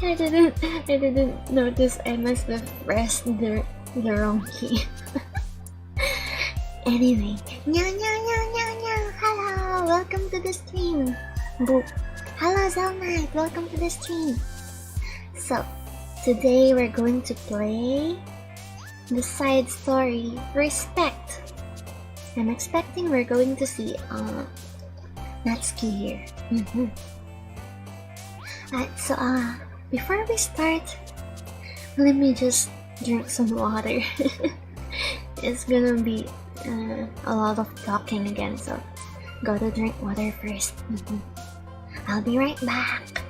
I didn't notice I must have pressed the wrong key. Anyway, hello, welcome to the stream. Boop. Hello Zelnight, welcome to the stream. So, today we're going to play the side story Respect. I'm expecting we're going to see Natsuki here. Alright, so before we start, let me just drink some water. It's gonna be a lot of talking again, so gotta drink water first. I'll be right back.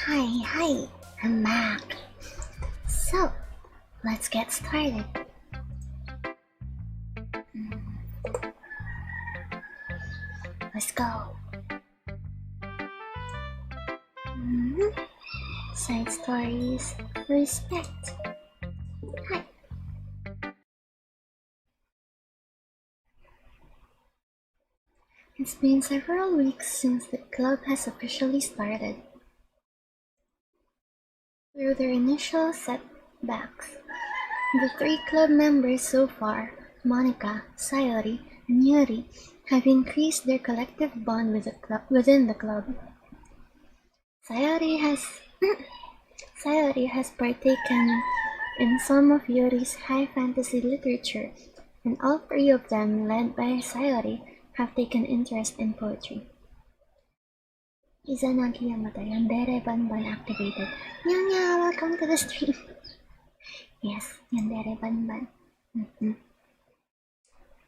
Hi, I'm back. So, let's get started. Let's go. Side stories, Respect. Hi. It's been several weeks since the club has officially started. Through their initial setbacks, the 3 club members so far, Monica, Sayori, and Yuri, have increased their collective bond within the club. Sayori has partaken in some of Yuri's high fantasy literature, and all 3 of them, led by Sayori, have taken interest in poetry. Izanagi Yamada, Yandere Banban activated. Nya, welcome to the stream. Yes, Yandere Banban. I'm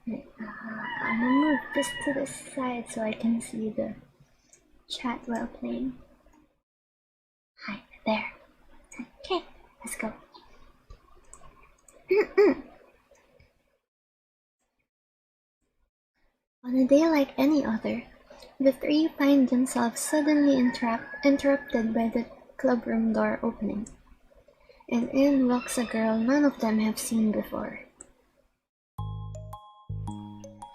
gonna move this to the side so I can see the chat while playing. Hi, there. Okay, let's go. On a day like any other, the 3 find themselves suddenly interrupted by the clubroom door opening, and in walks a girl none of them have seen before.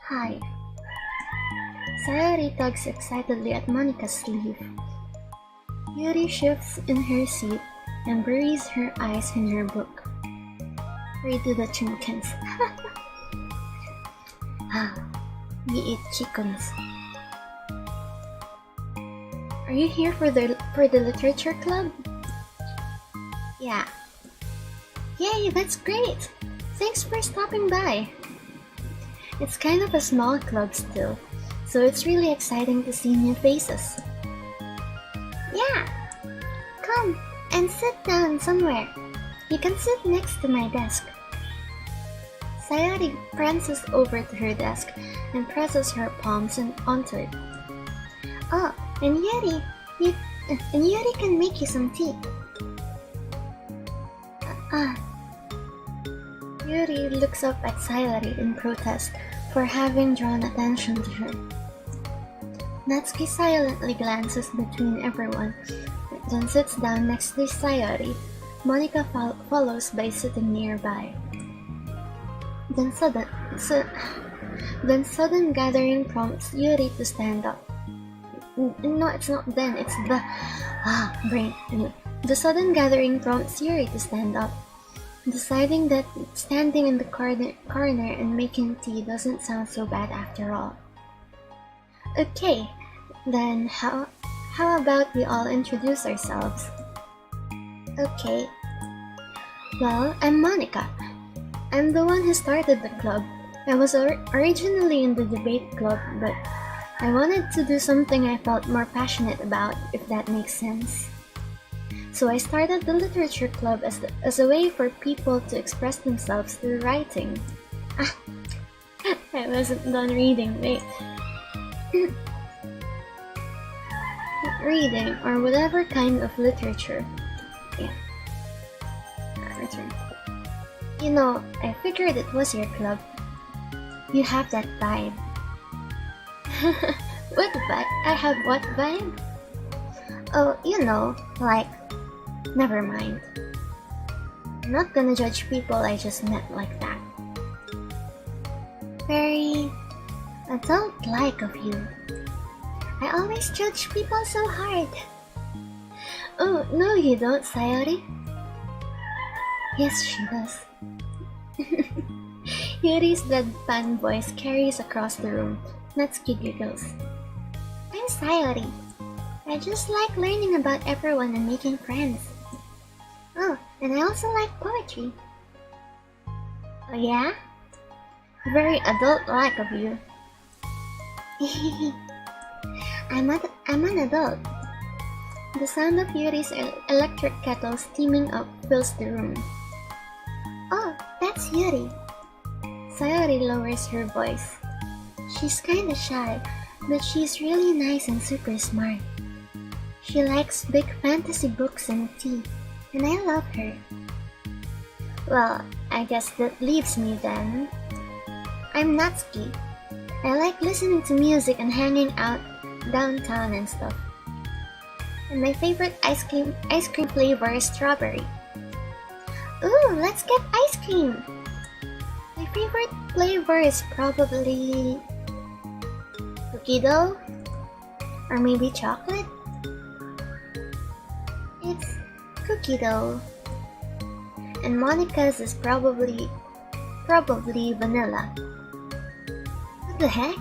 Hi. Sayori tugs excitedly at Monica's sleeve. Yuri shifts in her seat and buries her eyes in her book. Read to the chinkins. We eat chickens. Are you here for the literature club? Yeah. Yay, that's great! Thanks for stopping by. It's kind of a small club still, so it's really exciting to see new faces. Yeah! Come and sit down somewhere. You can sit next to my desk. Sayori prances over to her desk and presses her palms onto it. Oh, and Yuri can make you some tea. Ah. Yuri looks up at Sayori in protest for having drawn attention to her. Natsuki silently glances between everyone, then sits down next to Sayori. Monica follows by sitting nearby. Then sudden gathering prompts Yuri to stand up. No, it's not then, it's the... brain. The sudden gathering prompts Yuri to stand up, deciding that standing in the corner and making tea doesn't sound so bad after all. Okay, then how about we all introduce ourselves? Okay. Well, I'm Monica. I'm the one who started the club. I was originally in the debate club, but I wanted to do something I felt more passionate about, if that makes sense. So I started the literature club as a way for people to express themselves through writing. I wasn't done reading, wait. Reading, or whatever kind of literature. Yeah. Return. You know, I figured it was your club. You have that vibe. What vibe? I have what vibe? Oh, you know, like... Never mind. I'm not gonna judge people I just met like that. Very... adult-like of you. I always judge people so hard. Oh, no you don't, Sayori. Yes, she does. Yuri's deadpan voice carries across the room. Natsuki giggles. I'm Sayori. I just like learning about everyone and making friends. Oh, and I also like poetry. Oh yeah? Very adult-like of you. I'm an adult. The sound of Yuri's electric kettle steaming up fills the room. Oh, that's Yuri. Sayori lowers her voice. She's kinda shy, but she's really nice and super smart. She likes big fantasy books and tea, and I love her. Well, I guess that leaves me then. I'm Natsuki. I like listening to music and hanging out downtown and stuff. And my favorite ice cream flavor is strawberry. Ooh, let's get ice cream! My favorite flavor is probably... cookie dough? Or maybe chocolate? It's cookie dough. And Monica's is probably vanilla. What the heck?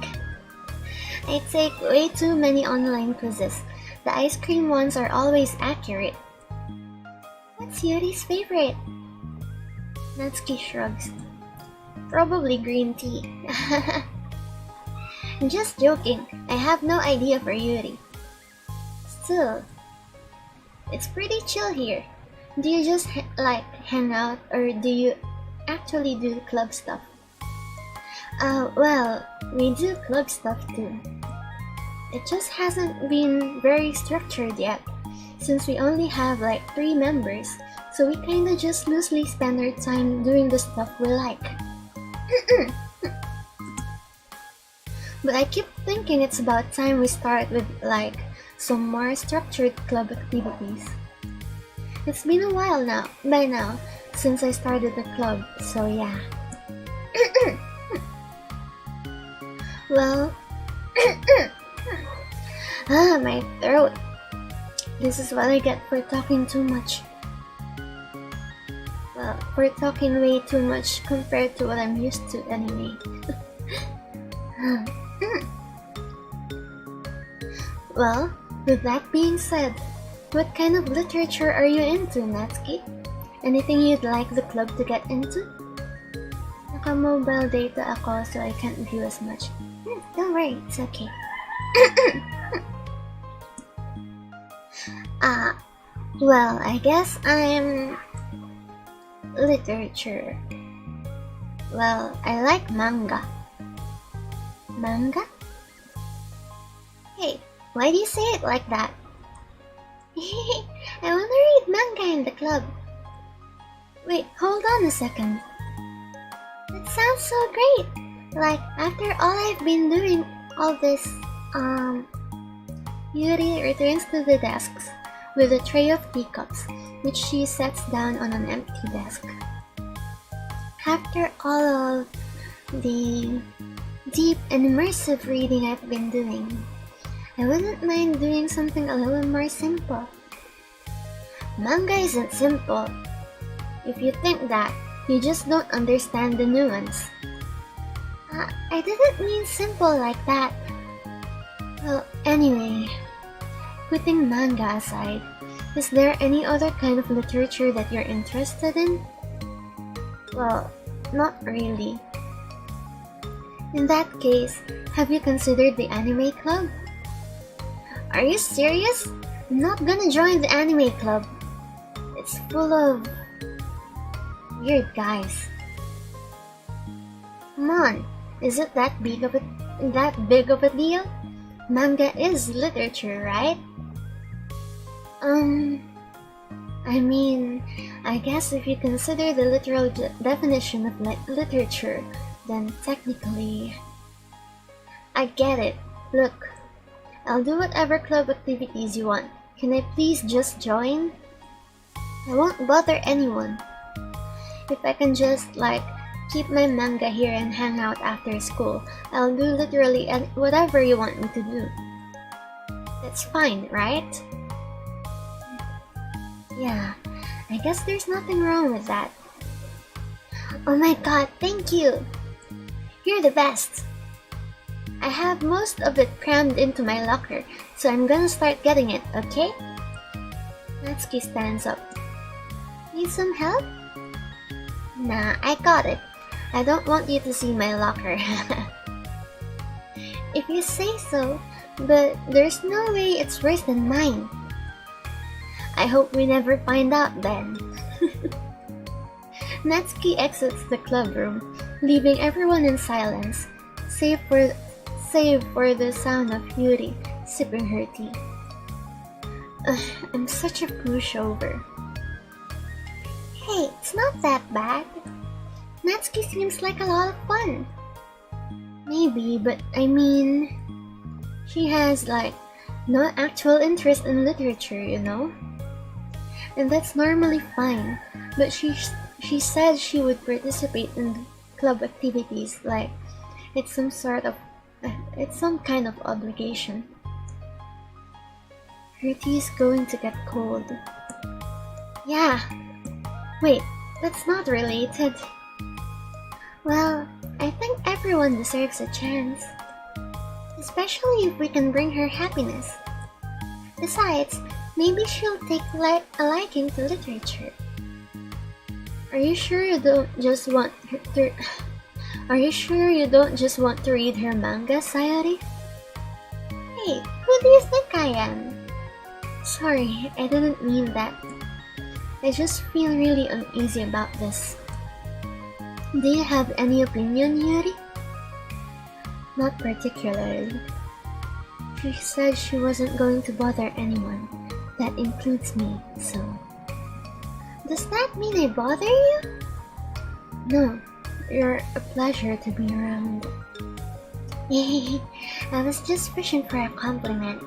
I take way too many online quizzes. The ice cream ones are always accurate. What's Yuri's favorite? Natsuki shrugs. Probably green tea. Just joking. I have no idea for Yuri. Still, it's pretty chill here. Do you just hang out, or do you actually do club stuff? Well, we do club stuff too. It just hasn't been very structured yet, since we only have 3 members, so we kinda just loosely spend our time doing the stuff we like. But I keep thinking it's about time we start with some more structured club activities. It's been a while by now, since I started the club, so yeah. Well, my throat. This is what I get for talking too much. Well, for talking way too much compared to what I'm used to anyway. Well, with that being said, what kind of literature are you into, Natsuki? Anything you'd like the club to get into? Naka-mobile data ako, so I can't view as much. Don't worry, it's okay. Well, I guess I'm... literature. Well, I like manga. Manga? Hey, why do you say it like that? I wanna read manga in the club. Wait, hold on a second. That sounds so great! Like, after all I've been doing all this, Yuri returns to the desks with a tray of teacups, which she sets down on an empty desk. After all of the deep and immersive reading I've been doing, I wouldn't mind doing something a little more simple. Manga isn't simple. If you think that, you just don't understand the nuance. I didn't mean simple like that. Well, anyway, putting manga aside, is there any other kind of literature that you're interested in? Well, not really. In that case, have you considered the anime club? Are you serious? I'm not gonna join the anime club. It's full of weird guys. Come on, is it that big of a deal? Manga is literature, right? I mean, I guess if you consider the literal definition of literature, then technically... I get it. Look, I'll do whatever club activities you want. Can I please just join? I won't bother anyone. If I can just, like, keep my manga here and hang out after school, I'll do literally whatever you want me to do. That's fine, right? Yeah, I guess there's nothing wrong with that. Oh my god, thank you! You're the best! I have most of it crammed into my locker, so I'm gonna start getting it, okay? Natsuki stands up. Need some help? Nah, I got it. I don't want you to see my locker. If you say so, but there's no way it's worse than mine. I hope we never find out then. Natsuki exits the club room, leaving everyone in silence, save for the sound of Yuri sipping her tea. I'm such a pushover. Hey, it's not that bad. Natsuki seems like a lot of fun. Maybe, but I mean... She has, like, no actual interest in literature, you know? And that's normally fine, but she said she would participate in club activities, like, it's some kind of obligation. Her tea is going to get cold. Yeah. Wait, that's not related. Well, I think everyone deserves a chance. Especially if we can bring her happiness. Besides, maybe she'll take a liking to literature. Are you sure you don't just want to read her manga, Sayori? Hey, who do you think I am? Sorry, I didn't mean that. I just feel really uneasy about this. Do you have any opinion, Yuri? Not particularly. She said she wasn't going to bother anyone. That includes me, so... Does that mean I bother you? No, you're a pleasure to be around. Yay, I was just wishing for a compliment.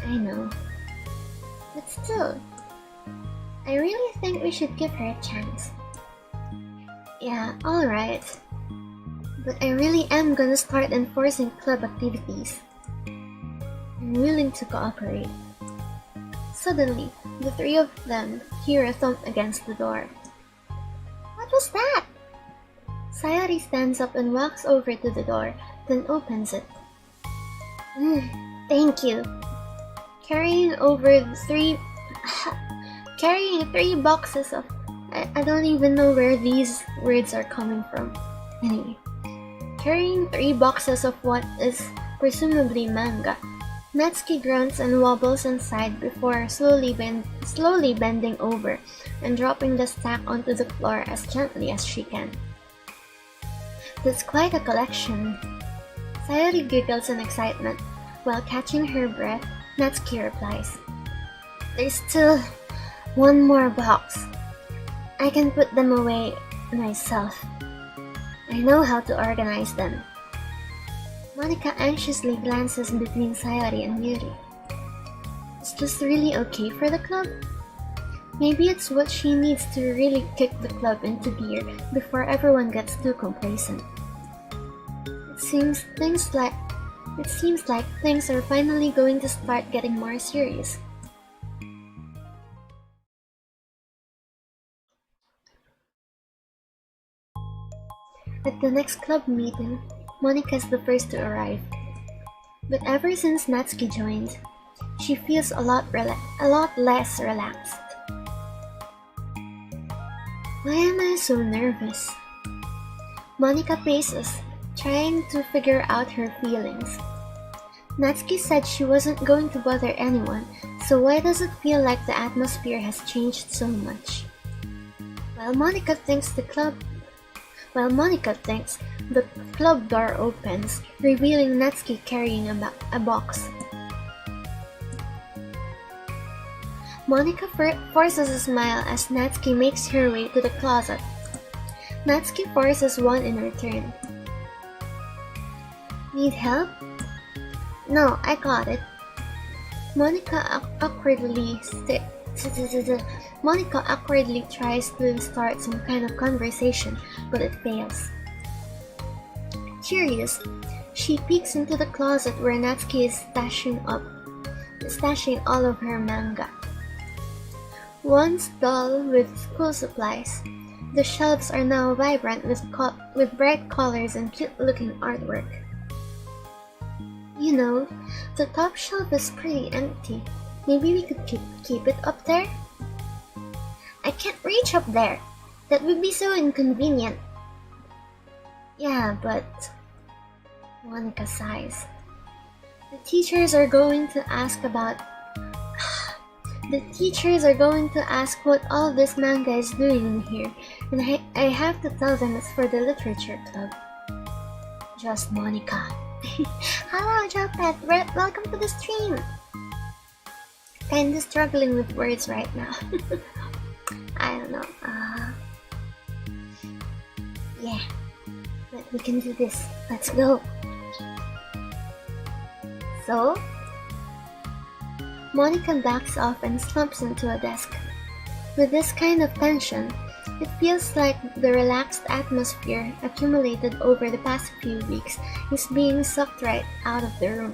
I know. But still, I really think we should give her a chance. Yeah, alright. But I really am gonna start enforcing club activities. I'm willing to cooperate. Suddenly, the three of them hear a thump against the door. What was that? Sayori stands up and walks over to the door, then opens it. Thank you. Carrying three boxes of... I don't even know where these words are coming from. Anyway. Carrying 3 boxes of what is presumably manga, Natsuki grunts and wobbles inside before slowly bending over and dropping the stack onto the floor as gently as she can. That's quite a collection. Sayori giggles in excitement. While catching her breath, Natsuki replies, There's still one more box. I can put them away myself. I know how to organize them. Monica anxiously glances between Sayori and Yuri. Is this really okay for the club? Maybe it's what she needs to really kick the club into gear before everyone gets too complacent. It seems like things are finally going to start getting more serious. At the next club meeting, Monica's the first to arrive. But ever since Natsuki joined, she feels a lot less relaxed. Why am I so nervous? Monica paces, trying to figure out her feelings. Natsuki said she wasn't going to bother anyone, so why does it feel like the atmosphere has changed so much? While Monica thinks the club door opens, revealing Natsuki carrying a box. Monica forces a smile as Natsuki makes her way to the closet. Natsuki forces one in return. Need help? No, I got it. Monica awkwardly tries to start some kind of conversation, but it fails. Curious, she peeks into the closet where Natsuki is stashing all of her manga. Once dull with school supplies, the shelves are now vibrant with bright colors and cute-looking artwork. You know, the top shelf is pretty empty. Maybe we could keep it up there? I can't reach up there. That would be so inconvenient. Yeah, but... Monica sighs. The teachers are going to ask what all this manga is doing in here, and I have to tell them it's for the literature club. Just Monica. Hello, Jopet. Welcome to the stream. Kinda struggling with words right now. I don't know. Yeah. But we can do this. Let's go. So, Monica backs off and slumps into a desk. With this kind of tension, it feels like the relaxed atmosphere accumulated over the past few weeks is being sucked right out of the room.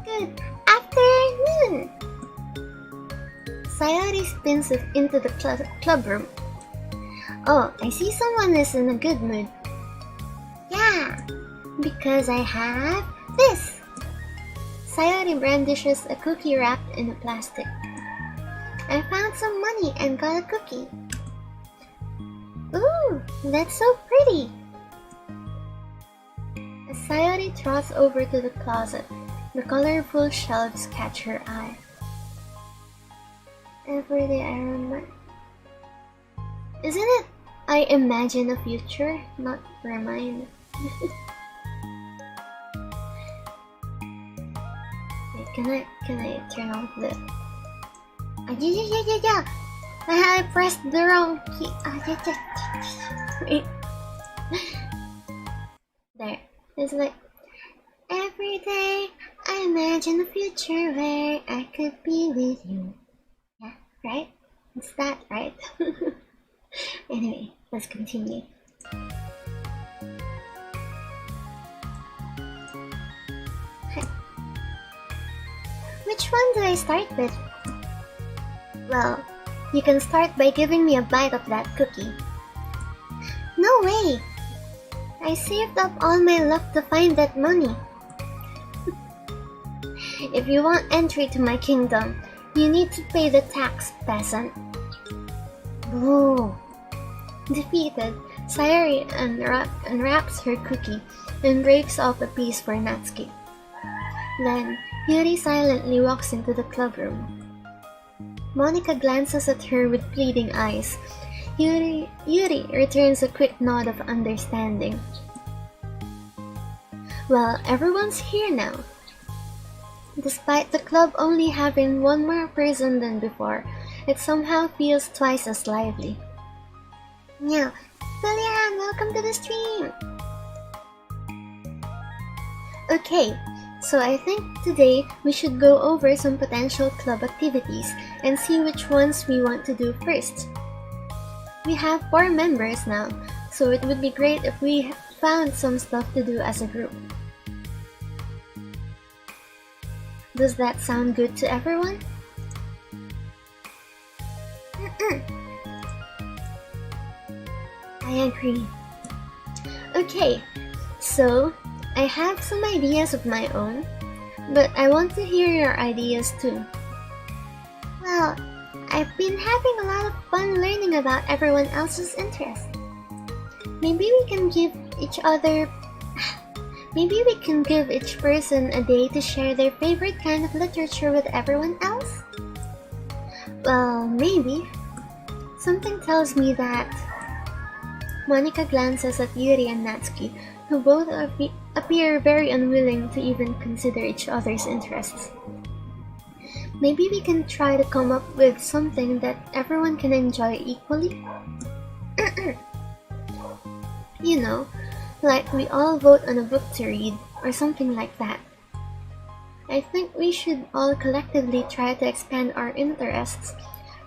Good afternoon! Sayori spins into the club room. Oh, I see someone is in a good mood. Yeah, because I have this. Sayori brandishes a cookie wrapped in a plastic. I found some money and got a cookie. Ooh, that's so pretty. As Sayori trots over to the closet, the colorful shelves catch her eye. Every day I remember. Isn't it? I imagine a future, not remind. Wait, can I turn off the? Yeah. I pressed the wrong key. Wait. There. It's like every day I imagine a future where I could be with you. Yeah, right? It's that, right? Anyway, let's continue. Which one do I start with? Well, you can start by giving me a bite of that cookie. No way! I saved up all my luck to find that money. If you want entry to my kingdom, you need to pay the tax, peasant. Ooh. Defeated, Sayori unwraps her cookie and breaks off a piece for Natsuki. Then, Yuri silently walks into the club room. Monica glances at her with pleading eyes. Yuri returns a quick nod of understanding. Well, everyone's here now. Despite the club only having one more person than before, it somehow feels twice as lively. Nyao, Lilian, welcome to the stream! Okay, so I think today we should go over some potential club activities and see which ones we want to do first. We have 4 members now, so it would be great if we found some stuff to do as a group. Does that sound good to everyone? I agree. Okay, so I have some ideas of my own, but I want to hear your ideas too. Well, I've been having a lot of fun learning about everyone else's interests. Maybe we can give each person a day to share their favorite kind of literature with everyone else? Well, maybe. Something tells me that. Monika glances at Yuri and Natsuki, who both appear very unwilling to even consider each other's interests. Maybe we can try to come up with something that everyone can enjoy equally? You know, like we all vote on a book to read, or something like that. I think we should all collectively try to expand our interests,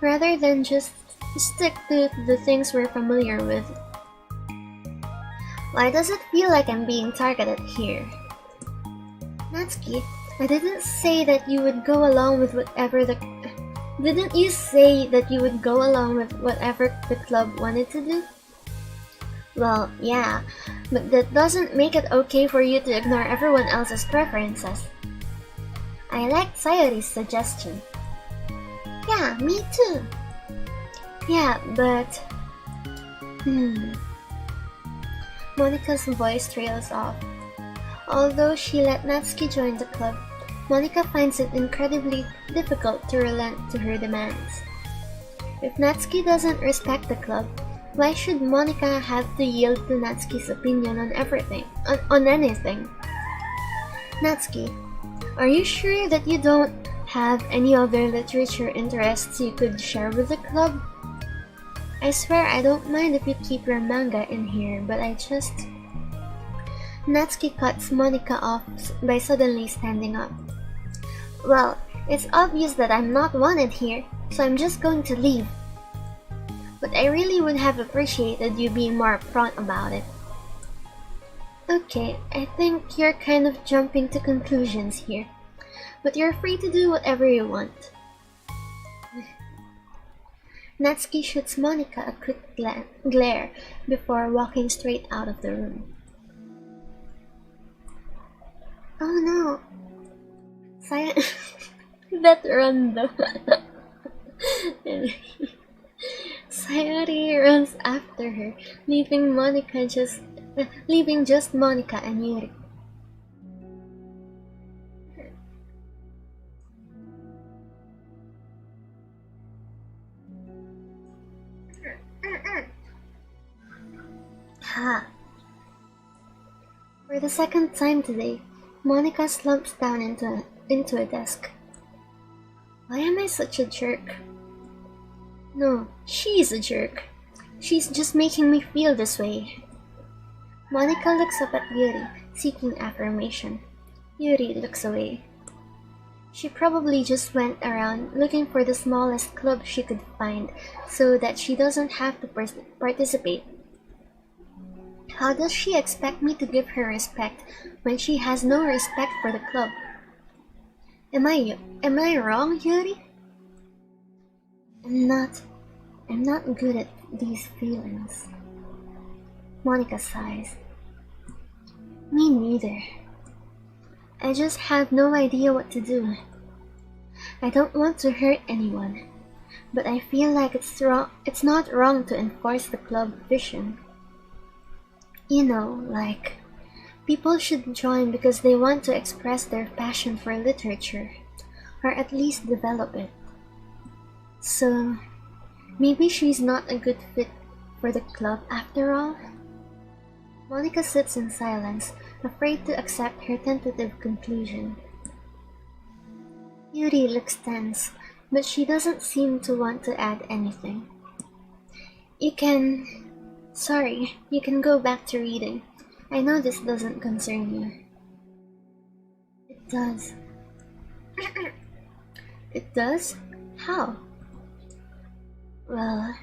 rather than just stick to the things we're familiar with. Why does it feel like I'm being targeted here? Natsuki, I didn't say that you would go along with whatever the... Didn't you say that you would go along with whatever the club wanted to do? Well, yeah, but that doesn't make it okay for you to ignore everyone else's preferences. I liked Sayori's suggestion. Yeah, me too. Yeah, but... Monika's voice trails off. Although she let Natsuki join the club, Monika finds it incredibly difficult to relent to her demands. If Natsuki doesn't respect the club, why should Monika have to yield to Natsuki's opinion on everything, on anything? Natsuki, are you sure that you don't have any other literature interests you could share with the club? I swear I don't mind if you keep your manga in here, but I just... Natsuki cuts Monika off by suddenly standing up. Well, it's obvious that I'm not wanted here, so I'm just going to leave. But I really would have appreciated you being more upfront about it. Okay, I think you're kind of jumping to conclusions here, but you're free to do whatever you want. Natsuki shoots Monika a quick glare before walking straight out of the room. Oh no! That run though. Sayori runs after her, leaving just Monika and Yuri. For the second time today, Monika slumps down into a desk. Why am I such a jerk? No, she's a jerk. She's just making me feel this way. Monika looks up at Yuri, seeking affirmation. Yuri looks away. She probably just went around looking for the smallest club she could find so that she doesn't have to participate. How does she expect me to give her respect when she has no respect for the club? Am I wrong, Yuri? I'm not good at these feelings. Monika sighs. Me neither. I just have no idea what to do. I don't want to hurt anyone, but I feel like it's not wrong to enforce the club vision. You know, like, people should join because they want to express their passion for literature, or at least develop it. So, maybe she's not a good fit for the club after all? Monika sits in silence, afraid to accept her tentative conclusion. Yuri looks tense, but she doesn't seem to want to add anything. Sorry, you can go back to reading. I know this doesn't concern you. It does. It does? How? Well,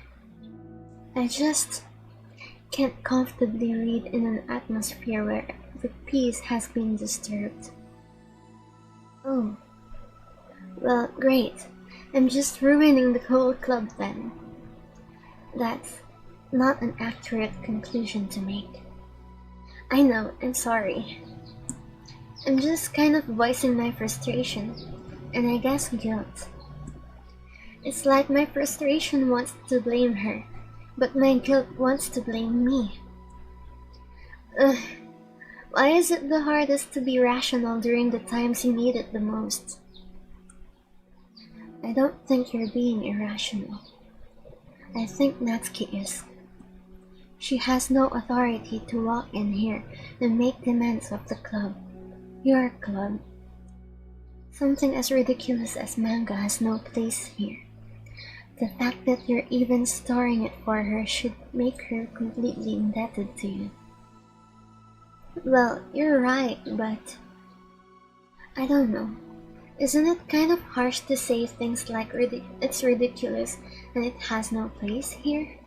I just can't comfortably read in an atmosphere where the peace has been disturbed. Oh. Well, great. I'm just ruining the whole club then. That's not an accurate conclusion to make. I know, I'm sorry. I'm just kind of voicing my frustration, and I guess guilt. It's like my frustration wants to blame her, but my guilt wants to blame me. Why is it the hardest to be rational during the times you need it the most? I don't think you're being irrational. I think Natsuki is. She has no authority to walk in here and make demands of the club. Your club. Something as ridiculous as manga has no place here. The fact that you're even storing it for her should make her completely indebted to you. Well, you're right, but I don't know. Isn't it kind of harsh to say things like it's ridiculous and it has no place here?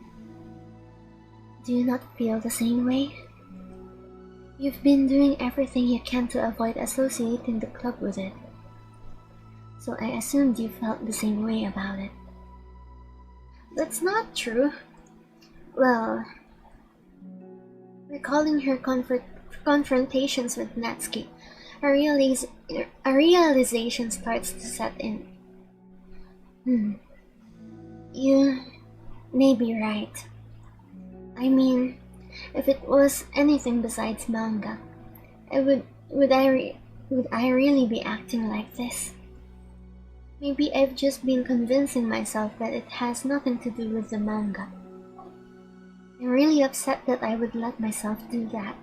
Do you not feel the same way? You've been doing everything you can to avoid associating the club with it. So I assumed you felt the same way about it. That's not true. Well, recalling her confrontations with Natsuki, a realization starts to set in. You may be right. I mean, if it was anything besides manga, would I really be acting like this? Maybe I've just been convincing myself that it has nothing to do with the manga. I'm really upset that I would let myself do that.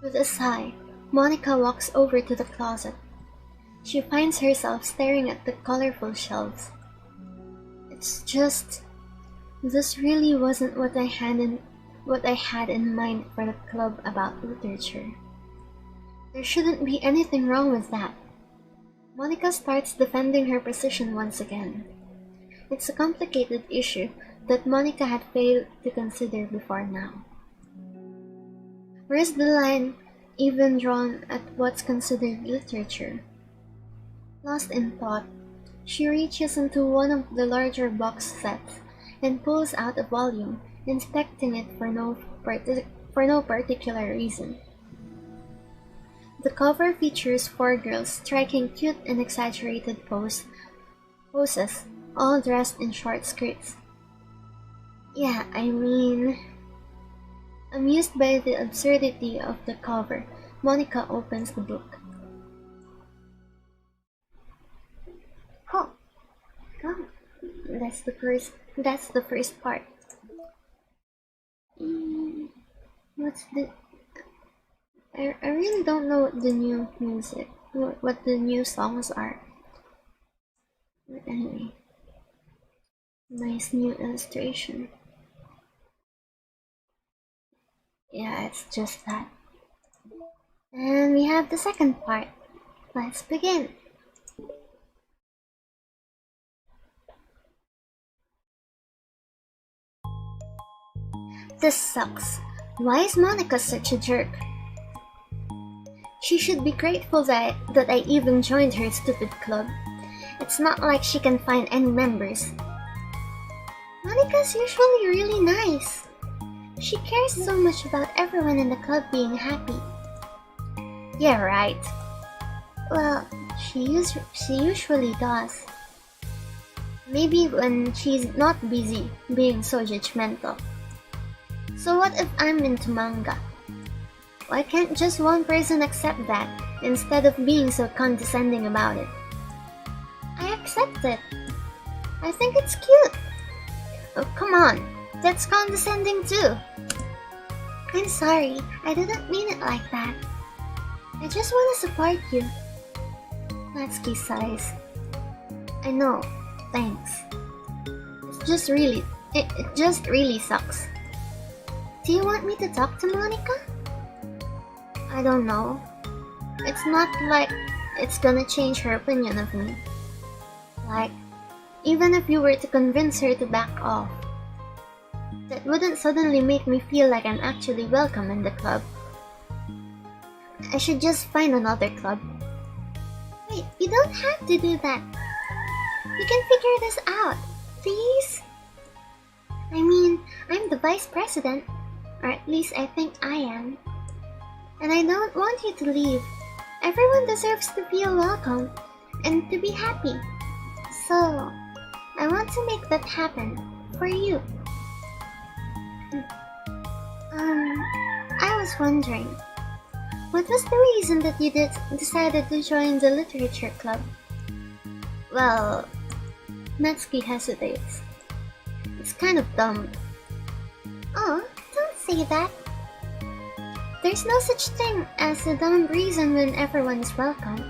With a sigh, Monica walks over to the closet. She finds herself staring at the colorful shelves. It's just, this really wasn't what I had in mind for the club about literature. There shouldn't be anything wrong with that. Monica starts defending her position once again. It's a complicated issue that Monica had failed to consider before now. Where's the line even drawn at what's considered literature? Lost in thought, she reaches into one of the larger box sets and pulls out a volume, inspecting it for no particular reason. The cover features 4 girls striking cute and exaggerated poses, all dressed in short skirts. Yeah, I mean... Amused by the absurdity of the cover, Monica opens the book. Oh, that's the first part. What's the... I really don't know what the new music, what the new songs are. But anyway, nice new illustration. Yeah, it's just that. And we have the second part. Let's begin. This sucks. Why is Monica such a jerk? She should be grateful that I even joined her stupid club. It's not like she can find any members. Monica's usually really nice. She cares so much about everyone in the club being happy. Yeah, right. Well, she usually does. Maybe when she's not busy being so judgmental. So what if I'm into manga? Why can't just one person accept that, instead of being so condescending about it? I accept it. I think it's cute. Oh, come on. That's condescending too. I'm sorry. I didn't mean it like that. I just want to support you. Natsuki sighs. I know, thanks. It just really sucks. Do you want me to talk to Monica? I don't know. It's not like it's gonna change her opinion of me. Like, even if you were to convince her to back off, that wouldn't suddenly make me feel like I'm actually welcome in the club. I should just find another club. Wait, you don't have to do that. You can figure this out, please? I mean, I'm the vice president, or at least I think I am. And I don't want you to leave. Everyone deserves to feel welcome and to be happy. So, I want to make that happen for you. I was wondering, what was the reason that you decided to join the literature club? Well, Natsuki hesitates. It's kind of dumb. Oh, don't say that. There's no such thing as a dumb reason when everyone is welcome.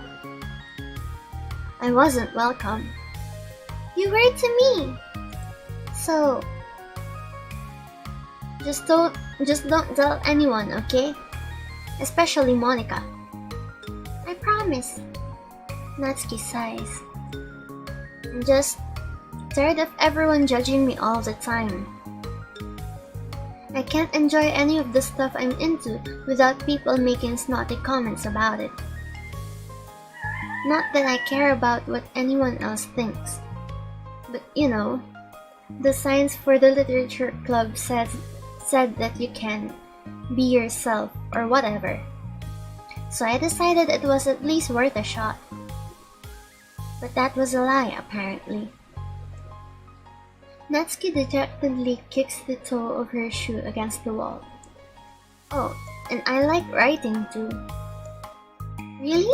I wasn't welcome. You were to me. So, just don't tell anyone, okay? Especially Monica. I promise. Natsuki sighs. I'm just tired of everyone judging me all the time. I can't enjoy any of the stuff I'm into without people making snotty comments about it. Not that I care about what anyone else thinks. But you know, the signs for the literature club said that you can be yourself or whatever. So I decided it was at least worth a shot. But that was a lie, apparently. Natsuki dejectedly kicks the toe of her shoe against the wall. Oh, and I like writing too. Really?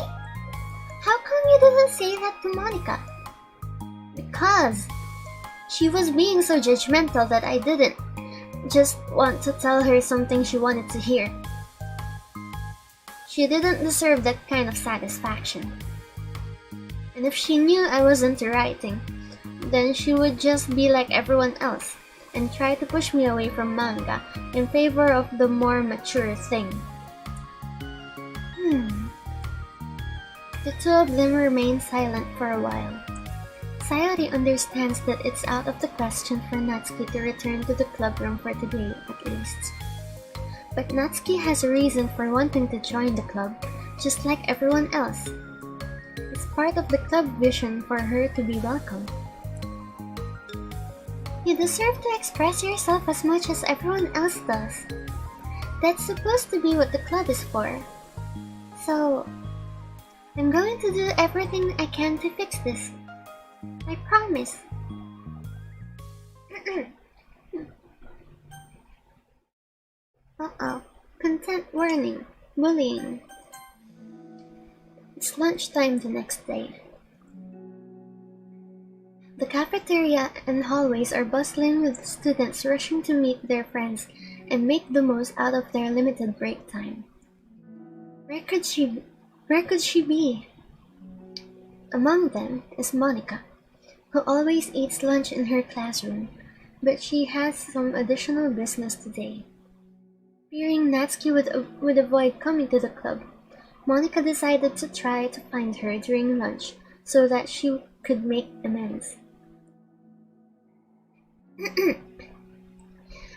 How come you didn't say that to Monica? Because she was being so judgmental that I didn't just want to tell her something she wanted to hear. She didn't deserve that kind of satisfaction. And if she knew I was into writing, then she would just be like everyone else and try to push me away from manga in favor of the more mature thing. The two of them remain silent for a while. Sayori understands that it's out of the question for Natsuki to return to the club room for today, at least. But Natsuki has a reason for wanting to join the club, just like everyone else. It's part of the club vision for her to be welcome. You deserve to express yourself as much as everyone else does. That's supposed to be what the club is for. So, I'm going to do everything I can to fix this. I promise. Uh-oh. Content warning. Bullying. It's lunchtime the next day. The cafeteria and hallways are bustling with students rushing to meet their friends and make the most out of their limited break time. Where could she be? Among them is Monica, who always eats lunch in her classroom, but she has some additional business today. Fearing Natsuki would avoid coming to the club, Monica decided to try to find her during lunch so that she could make amends.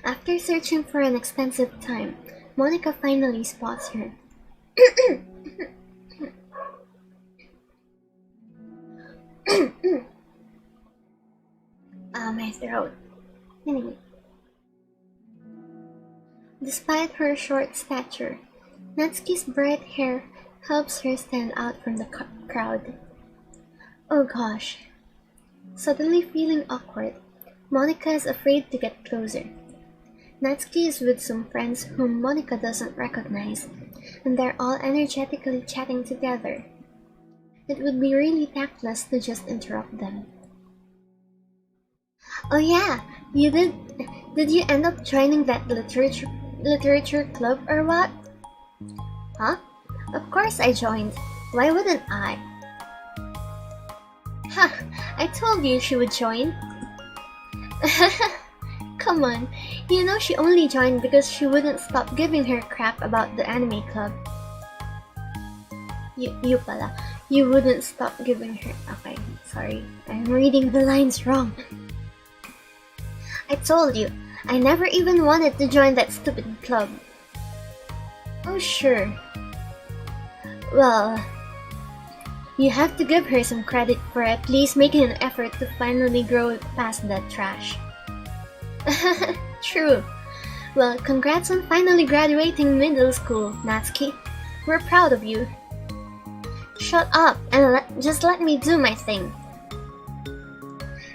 After searching for an extensive time, Monica finally spots her. My throat. Anyway. Despite her short stature, Natsuki's bright hair helps her stand out from the crowd. Oh gosh. Suddenly feeling awkward, Monica is afraid to get closer. Natsuki is with some friends whom Monica doesn't recognize, and they're all energetically chatting together. It would be really tactless to just interrupt them. Oh yeah, did you end up joining that literature club or what? Huh? Of course I joined. Why wouldn't I? Ha! I told you she would join. Come on, you know she only joined because she wouldn't stop giving her crap about the anime club. You pala, you wouldn't stop giving her... Okay, sorry, I'm reading the lines wrong. I told you, I never even wanted to join that stupid club. Oh sure. Well, you have to give her some credit for at least making an effort to finally grow past that trash. True. Well, congrats on finally graduating middle school, Natsuki. We're proud of you. Shut up and just let me do my thing.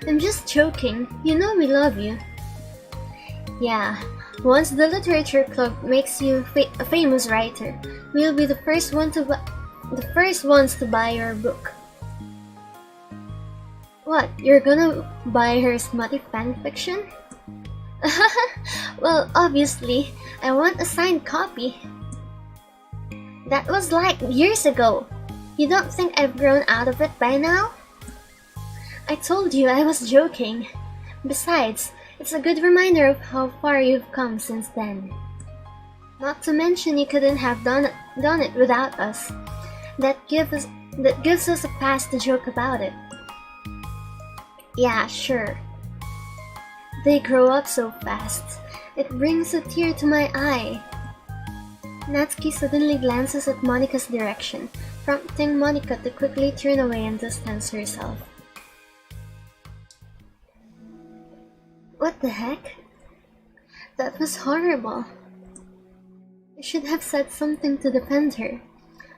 I'm just joking. You know we love you. Yeah, once the literature club makes you a famous writer, we'll be the first ones to buy your book. What? You're gonna buy her smutty fanfiction? Well, obviously, I want a signed copy. That was like years ago. You don't think I've grown out of it by now? I told you I was joking. Besides, it's a good reminder of how far you've come since then. Not to mention you couldn't have done it without us. That gives us a pass to joke about it. Yeah, sure. They grow up so fast. It brings a tear to my eye. Natsuki suddenly glances at Monika's direction, prompting Monika to quickly turn away and distance herself. What the heck? That was horrible. I should have said something to defend her.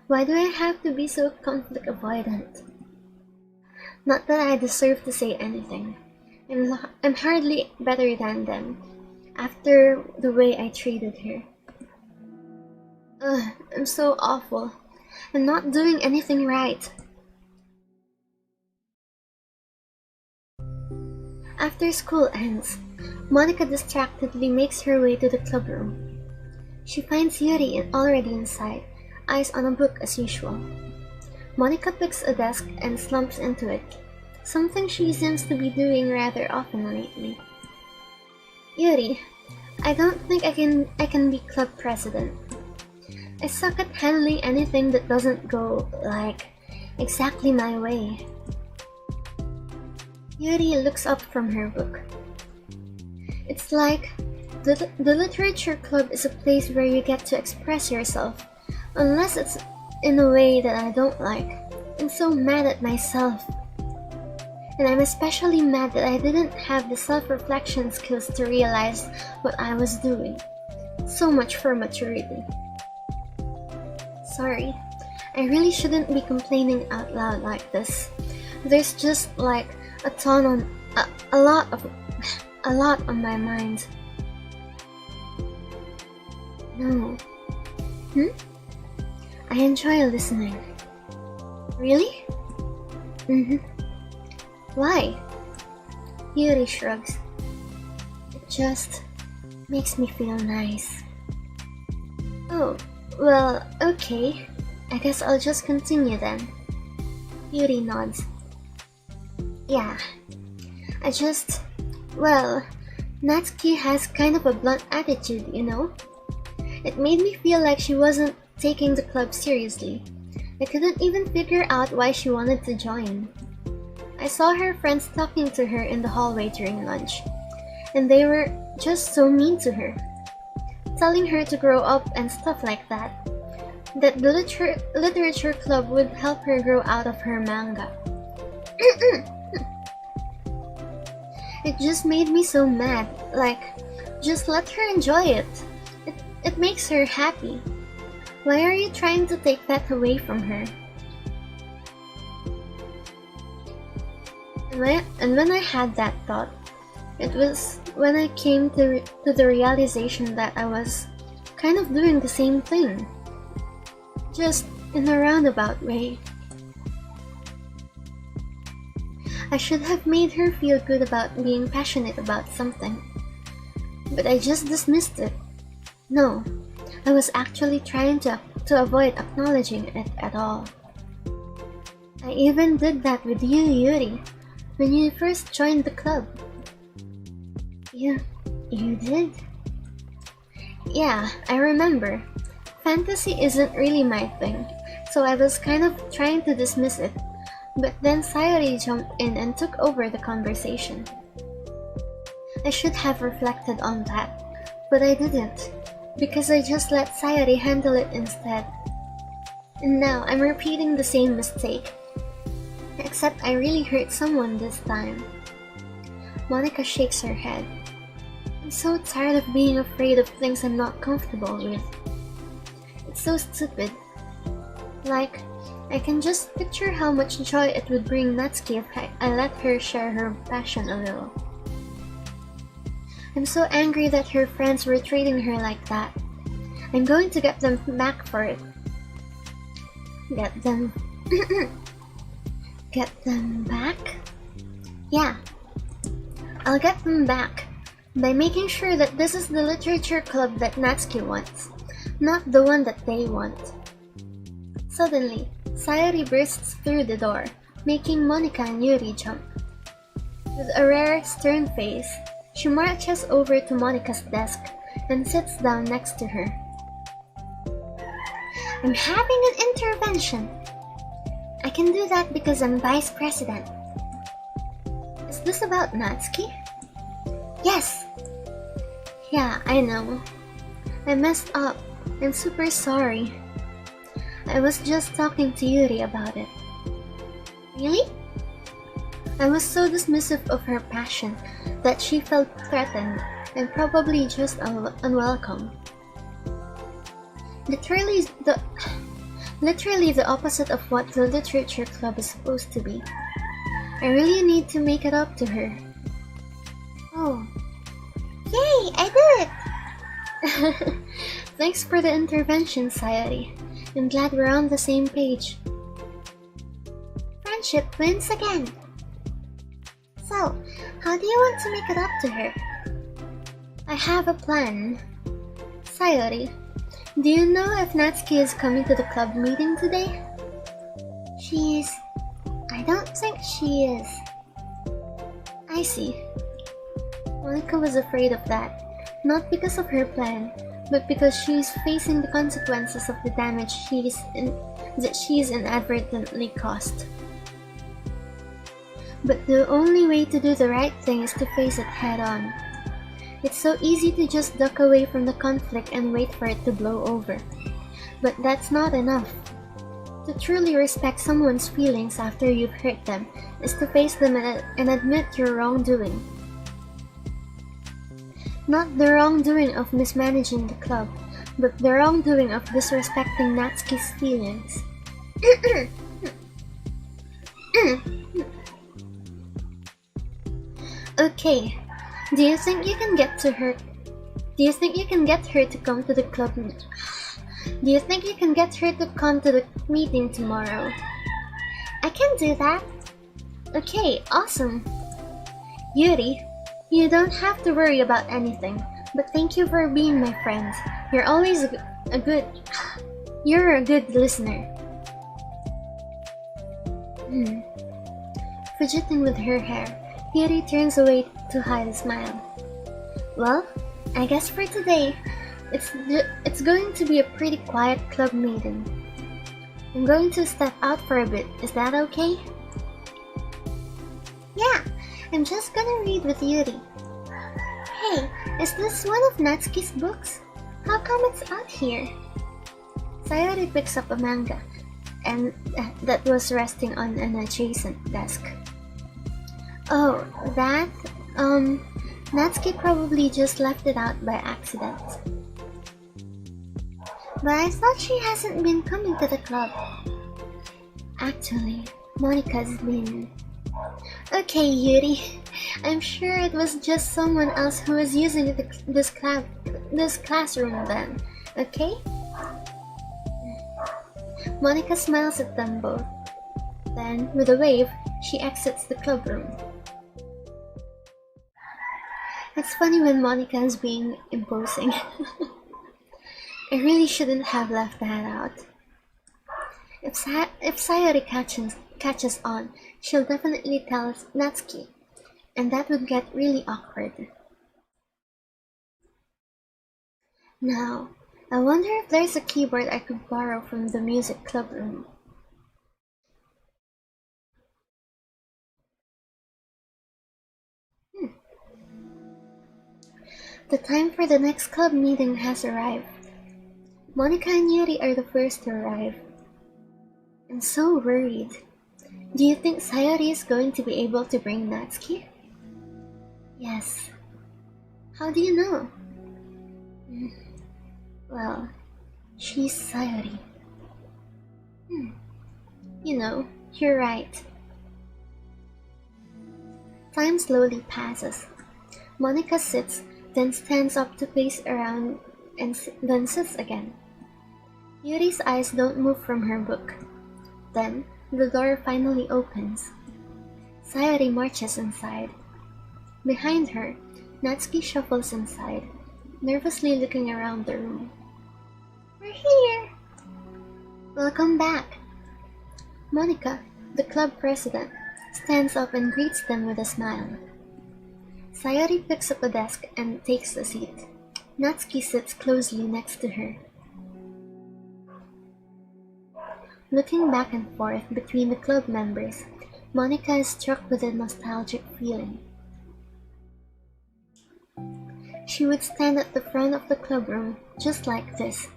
Why do I have to be so conflict avoidant? Not that I deserve to say anything. I'm hardly better than them, after the way I treated her. I'm so awful. I'm not doing anything right. After school ends, Monika distractedly makes her way to the club room. She finds Yuri already inside, eyes on a book as usual. Monika picks a desk and slumps into it, something she seems to be doing rather often lately. Yuri, I don't think I can be club president. I suck at handling anything that doesn't go, exactly my way. Yuri looks up from her book. It's like the literature club is a place where you get to express yourself, unless it's in a way that I don't like. I'm so mad at myself. And I'm especially mad that I didn't have the self-reflection skills to realize what I was doing. So much for maturity. Sorry, I really shouldn't be complaining out loud like this. There's just a lot on my mind. No. I enjoy listening. Really? Why? Yuri shrugs. It just makes me feel nice. Oh, well, okay. I guess I'll just continue then. Yuri nods. Yeah. Natsuki has kind of a blunt attitude, you know? It made me feel like she wasn't taking the club seriously. I couldn't even figure out why she wanted to join. I saw her friends talking to her in the hallway during lunch, and they were just so mean to her, telling her to grow up and stuff like that. That the literature club would help her grow out of her manga. It just made me so mad, just let her enjoy it. It makes her happy. Why are you trying to take that away from her? And when I had that thought, it was when I came to the realization that I was kind of doing the same thing, just in a roundabout way. I should have made her feel good about being passionate about something, but I just dismissed it. No, I was actually trying to avoid acknowledging it at all. I even did that with you, Yuri. when you first joined the club. You did? Yeah, I remember. Fantasy isn't really my thing, so I was kind of trying to dismiss it, but then Sayori jumped in and took over the conversation. I should have reflected on that, but I didn't, because I just let Sayori handle it instead. And now I'm repeating the same mistake. Except I really hurt someone this time. Monica shakes her head. I'm so tired of being afraid of things I'm not comfortable with. It's so stupid. Like, I can just picture how much joy it would bring Natsuki if I let her share her passion a little. I'm so angry that her friends were treating her like that. I'm going to get them back for it. Get them back? Yeah. I'll get them back by making sure that this is the literature club that Natsuki wants, not the one that they want. Suddenly, Sayori bursts through the door, making Monica and Yuri jump. With a rare, stern face, she marches over to Monica's desk and sits down next to her. I'm having an intervention. I can do that because I'm vice president. Is this about Natsuki? Yes. Yeah, I know. I messed up. I'm super sorry. I was just talking to Yuri about it. Really? I was so dismissive of her passion that she felt threatened and probably just unwelcome. Literally the opposite of what the literature club is supposed to be. I really need to make it up to her. Oh. Yay! I did it! Thanks for the intervention, Sayori. I'm glad we're on the same page. Friendship wins again. So, how do you want to make it up to her? I have a plan. Sayori, do you know if Natsuki is coming to the club meeting today? I don't think she is. I see. Monica was afraid of that, not because of her plan, but because she's facing the consequences of the damage that she's inadvertently caused. But the only way to do the right thing is to face it head on. It's so easy to just duck away from the conflict and wait for it to blow over. But that's not enough. To truly respect someone's feelings after you've hurt them is to face them and admit your wrongdoing. Not the wrongdoing of mismanaging the club, but the wrongdoing of disrespecting Natsuki's feelings. Okay, do you think you can get her to come to the club? Do you think you can get her to come to the meeting tomorrow? I can do that. Okay, awesome. Yuri, you don't have to worry about anything, but thank you for being my friend. You're always You're a good listener. Fidgeting with her hair, Yuri turns away to hide a smile. Well, I guess for today, it's going to be a pretty quiet club meeting. I'm going to step out for a bit, is that okay? Yeah, I'm just gonna read with Yuri. Hey, is this one of Natsuki's books? How come it's out here? Sayori picks up a manga, and that was resting on an adjacent desk. Oh, that? Natsuki probably just left it out by accident. But I thought she hasn't been coming to the club. Actually, Monica's been. Okay, Yuri. I'm sure it was just someone else who was using this classroom then, okay? Monica smiles at them both. Then, with a wave, she exits the club room. It's funny when Monica is being imposing. I really shouldn't have left that out. If Sayori catches on, she'll definitely tell Natsuki, and that would get really awkward. Now, I wonder if there's a keyboard I could borrow from the music club room. The time for the next club meeting has arrived. Monika and Yuri are the first to arrive. I'm so worried. Do you think Sayori is going to be able to bring Natsuki? Yes. How do you know? Well, she's Sayori. You know, you're right. Time slowly passes. Monika sits, then stands up to pace around and then sits again. Yuri's eyes don't move from her book. Then, the door finally opens. Sayori marches inside. Behind her, Natsuki shuffles inside, nervously looking around the room. We're here! Welcome back! Monika, the club president, stands up and greets them with a smile. Sayori picks up a desk and takes a seat. Natsuki sits closely next to her. Looking back and forth between the club members, Monika is struck with a nostalgic feeling. She would stand at the front of the club room, just like this,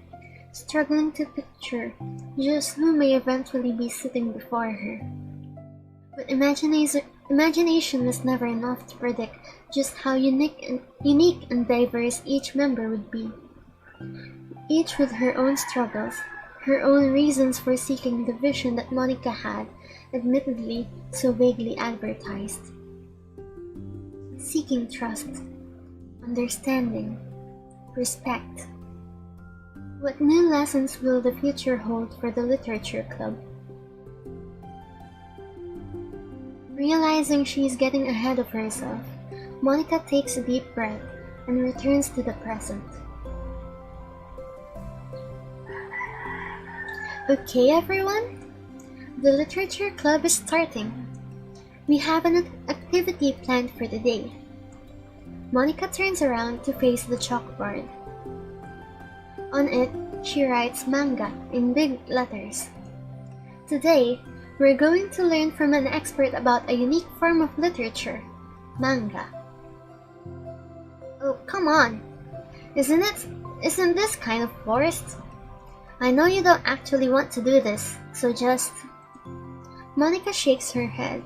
struggling to picture just who may eventually be sitting before her. But imagination was never enough to predict just how unique and diverse each member would be. Each with her own struggles, her own reasons for seeking the vision that Monika had, admittedly so vaguely advertised. Seeking trust, understanding, respect. What new lessons will the future hold for the literature club? Realizing she is getting ahead of herself, Monika takes a deep breath and returns to the present. Okay, everyone? The literature club is starting. We have an activity planned for the day. Monika turns around to face the chalkboard. On it, she writes manga in big letters. Today, we're going to learn from an expert about a unique form of literature, manga. Oh, come on! Isn't this kind of forced? I know you don't actually want to do this, so just... Monika shakes her head.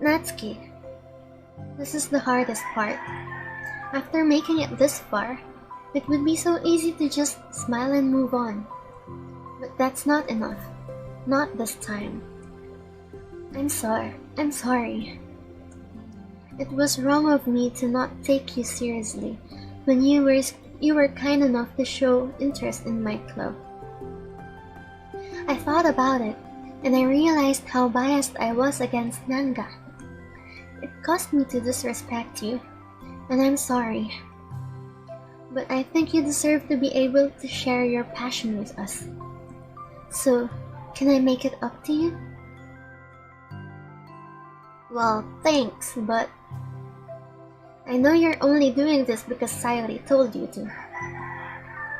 Natsuki, this is the hardest part. After making it this far, it would be so easy to just smile and move on. But that's not enough. Not this time. I'm sorry. It was wrong of me to not take you seriously when you were kind enough to show interest in my club. I thought about it, and I realized how biased I was against manga. It caused me to disrespect you, and I'm sorry. But I think you deserve to be able to share your passion with us. So, can I make it up to you? Well, thanks, but I know you're only doing this because Sayori told you to.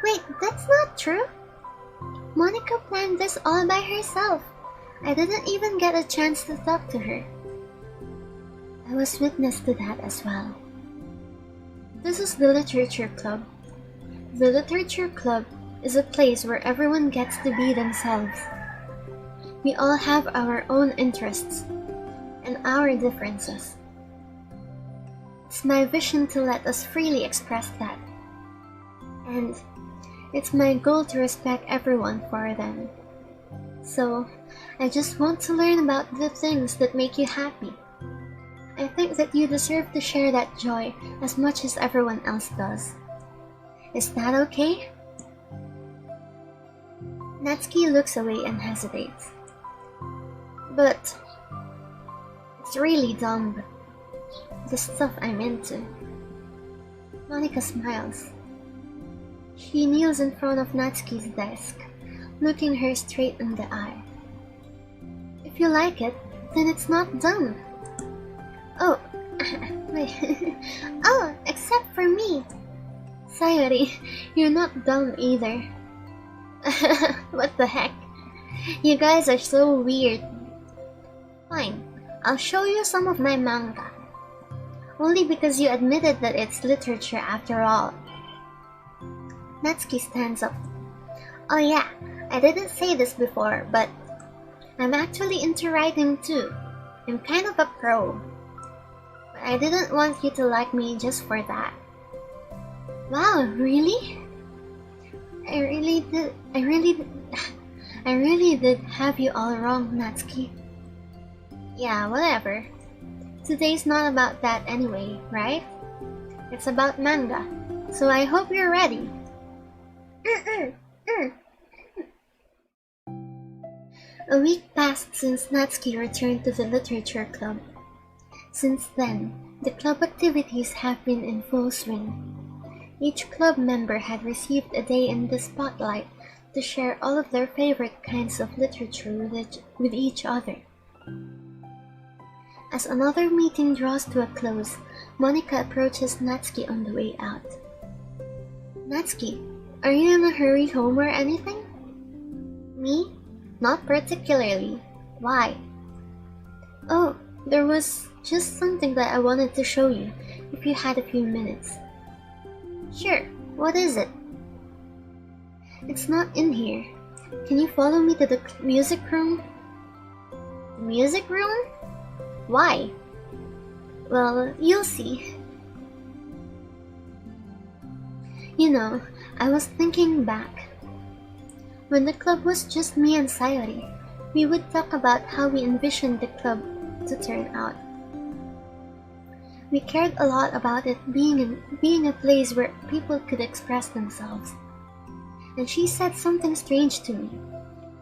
Wait, that's not true. Monika planned this all by herself. I didn't even get a chance to talk to her. I was witness to that as well. This is the Literature Club. The Literature Club is a place where everyone gets to be themselves. We all have our own interests and our differences. It's my vision to let us freely express that. And it's my goal to respect everyone for them. So, I just want to learn about the things that make you happy. I think that you deserve to share that joy as much as everyone else does. Is that okay? Natsuki looks away and hesitates. But it's really dumb. The stuff I'm into. Monika smiles. She kneels in front of Natsuki's desk, looking her straight in the eye. If if you like it, then it's not done. Oh, wait. Oh, except for me. Sayori, you're not dumb either. What the heck? You guys are so weird. Fine, I'll show you some of my manga. Only because you admitted that it's literature after all. Natsuki stands up. Oh yeah, I didn't say this before, but I'm actually into writing too. I'm kind of a pro. But I didn't want you to like me just for that. Wow, really? I really did have you all wrong, Natsuki. Yeah, whatever. Today's not about that anyway, right? It's about manga, so I hope you're ready. A week passed since Natsuki returned to the literature club. Since then, the club activities have been in full swing. Each club member had received a day in the spotlight to share all of their favorite kinds of literature with each other. As another meeting draws to a close, Monika approaches Natsuki on the way out. Natsuki, are you in a hurry home or anything? Me? Not particularly. Why? Oh, there was just something that I wanted to show you, if you had a few minutes. Sure, what is it? It's not in here. Can you follow me to the music room? The music room? Why? Well, you'll see. You know, I was thinking back. When the club was just me and Sayori, we would talk about how we envisioned the club to turn out. We cared a lot about it being a place where people could express themselves. And she said something strange to me.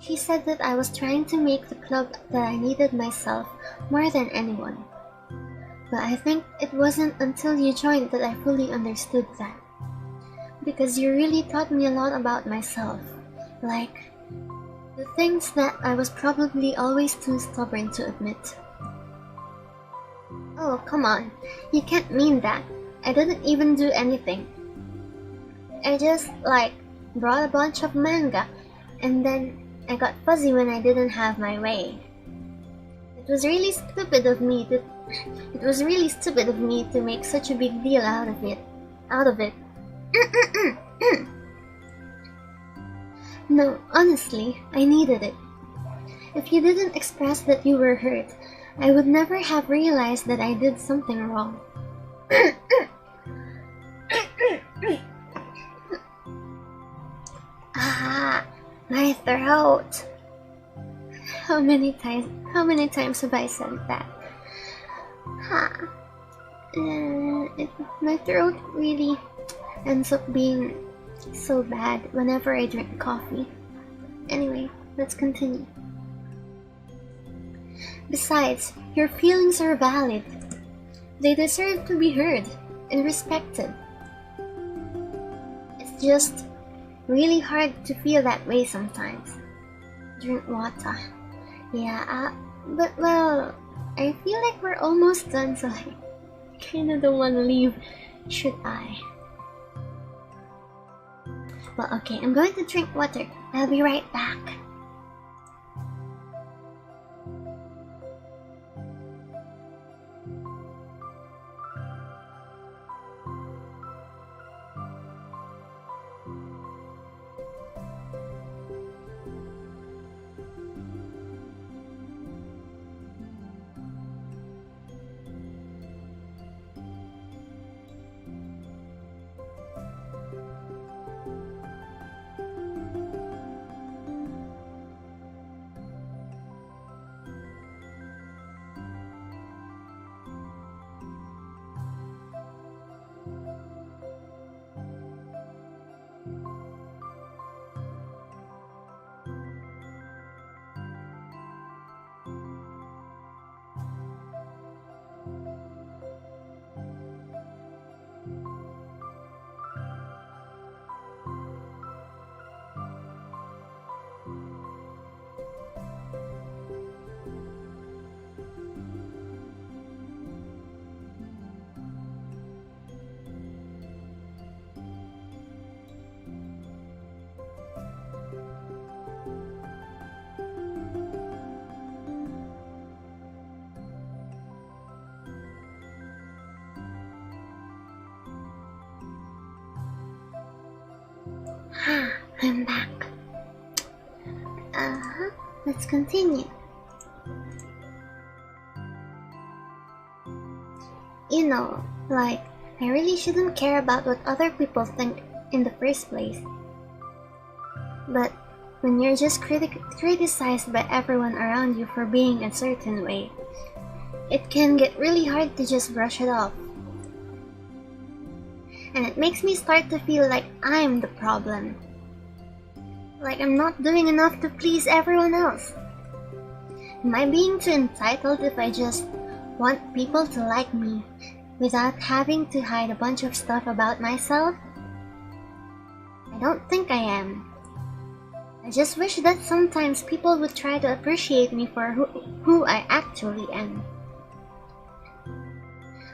She said that I was trying to make the club that I needed myself more than anyone. But I think it wasn't until you joined that I fully understood that. Because you really taught me a lot about myself. Like, the things that I was probably always too stubborn to admit. Oh, come on. You can't mean that. I didn't even do anything. I just, brought a bunch of manga, and then I got fuzzy when I didn't have my way. It was really stupid of me to make such a big deal out of it. No, honestly, I needed it. If you didn't express that you were hurt, I would never have realized that I did something wrong. Ah, my throat. How many times have I said that? My throat really ends up being so bad whenever I drink coffee. Anyway, let's continue. Besides, your feelings are valid. They deserve to be heard and respected. It's just really hard to feel that way sometimes. Drink water. Yeah, but well, I feel like we're almost done, so I kinda don't wanna leave, should I? Well, okay, I'm going to drink water. I'll be right back. I'm back. Let's continue. You know, like, I really shouldn't care about what other people think in the first place. But when you're just criticized by everyone around you for being a certain way, it can get really hard to just brush it off. And it makes me start to feel like I'm the problem. Like I'm not doing enough to please everyone else. Am I being too entitled if I just want people to like me without having to hide a bunch of stuff about myself? I don't think I am. I just wish that sometimes people would try to appreciate me for who I actually am.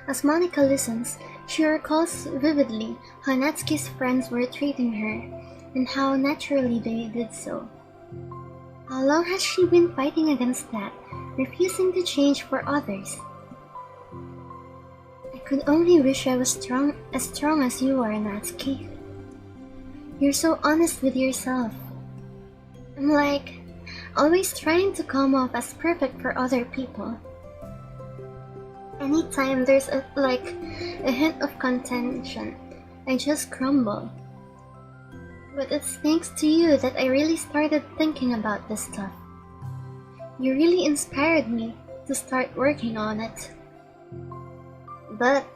As Monica listens, she recalls vividly how Natsuki's friends were treating her and how naturally they did so. How long has she been fighting against that, refusing to change for others? I could only wish I was as strong as you are, Natsuki. You're so honest with yourself. I'm like, always trying to come off as perfect for other people. Anytime there's a hint of contention, I just crumble. But it's thanks to you that I really started thinking about this stuff. You really inspired me to start working on it. But,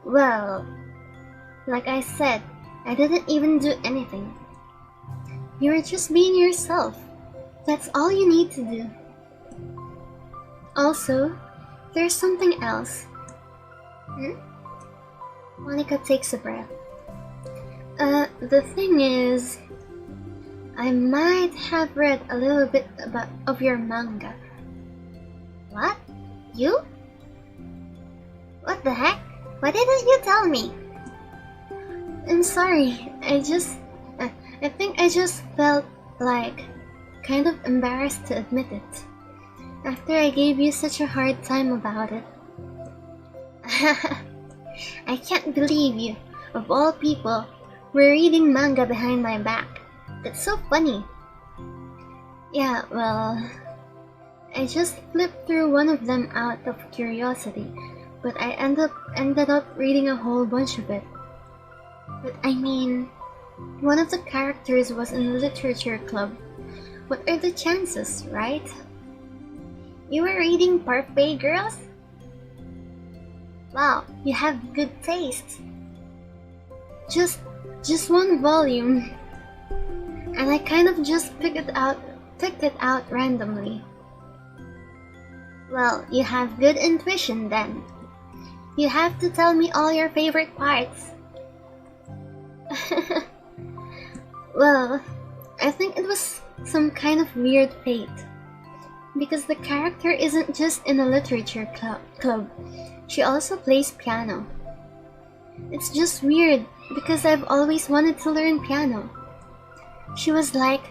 well, like I said, I didn't even do anything. You were just being yourself. That's all you need to do. Also, there's something else. Monica takes a breath. The thing is, I might have read a little bit of your manga. What? You? What the heck? Why didn't you tell me? I'm sorry, I think I just felt like kind of embarrassed to admit it. After I gave you such a hard time about it. I can't believe you, of all people, were reading manga behind my back. That's so funny. Yeah, well, I just flipped through one of them out of curiosity, but I ended up reading a whole bunch of it. But I mean, one of the characters was in the literature club. What are the chances, right? You were reading Parfait Girls? Wow, you have good taste. Just one volume. And I kind of just picked it out randomly. Well, you have good intuition then. You have to tell me all your favorite parts. Well, I think it was some kind of weird fate. Because the character isn't just in a literature club, she also plays piano. It's just weird because I've always wanted to learn piano. She was like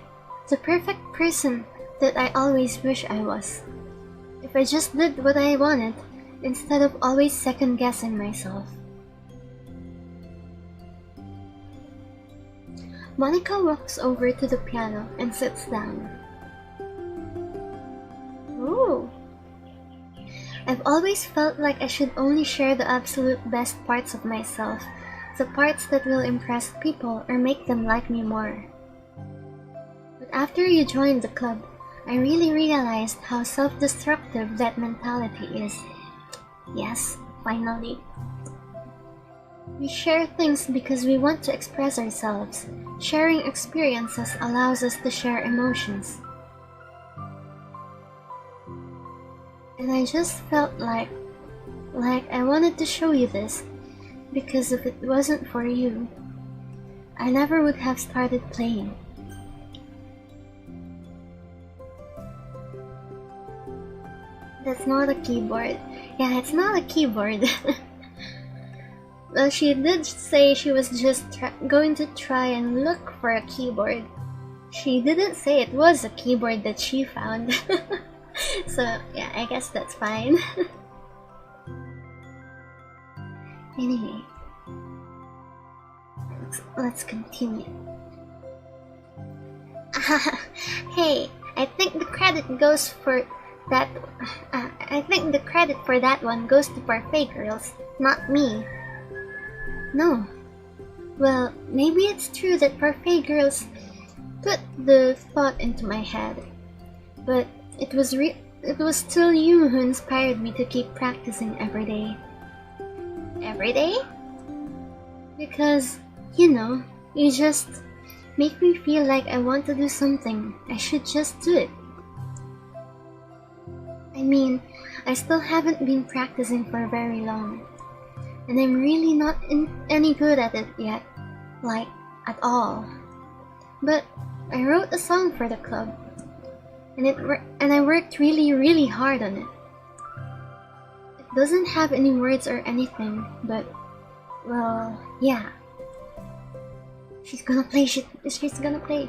the perfect person that I always wish I was. If I just did what I wanted, instead of always second-guessing myself. Monica walks over to the piano and sits down. Ooh. I've always felt like I should only share the absolute best parts of myself, the parts that will impress people or make them like me more. But after you joined the club, I really realized how self-destructive that mentality is. Yes, finally. We share things because we want to express ourselves. Sharing experiences allows us to share emotions. And I just felt like I wanted to show you this, because if it wasn't for you, I never would have started playing. That's not a keyboard. Yeah, it's not a keyboard. Well, she did say she was just going to try and look for a keyboard. She didn't say it was a keyboard that she found. So, yeah, I guess that's fine. Anyway, let's continue. Hey, I think the credit goes for that. I think the credit for that one goes to Parfait Girls, not me. No. Well, maybe it's true that Parfait Girls put the thought into my head, but it was still you who inspired me to keep practicing every day. Every day? Because, you just make me feel like I want to do something. I should just do it. I mean, I still haven't been practicing for very long, and I'm really not any good at it yet, like, at all. But I wrote a song for the club, and I worked really, really hard on it. It doesn't have any words or anything, but, well, yeah. She's gonna play. She's gonna play.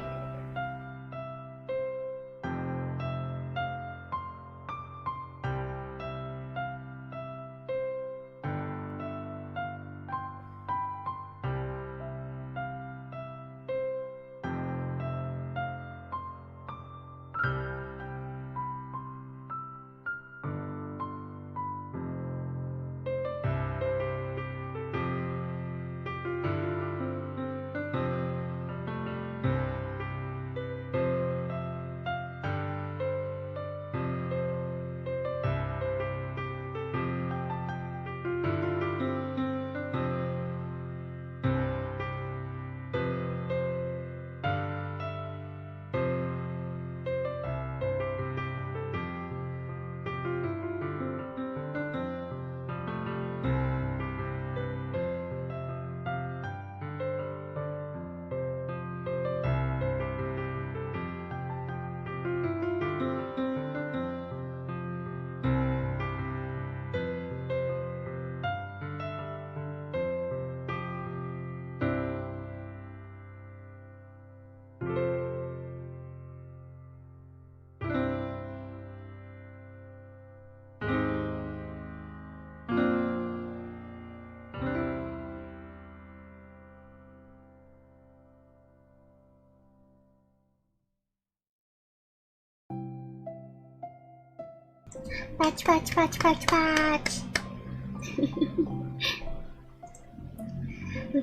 Patch, patch, patch, patch, patch.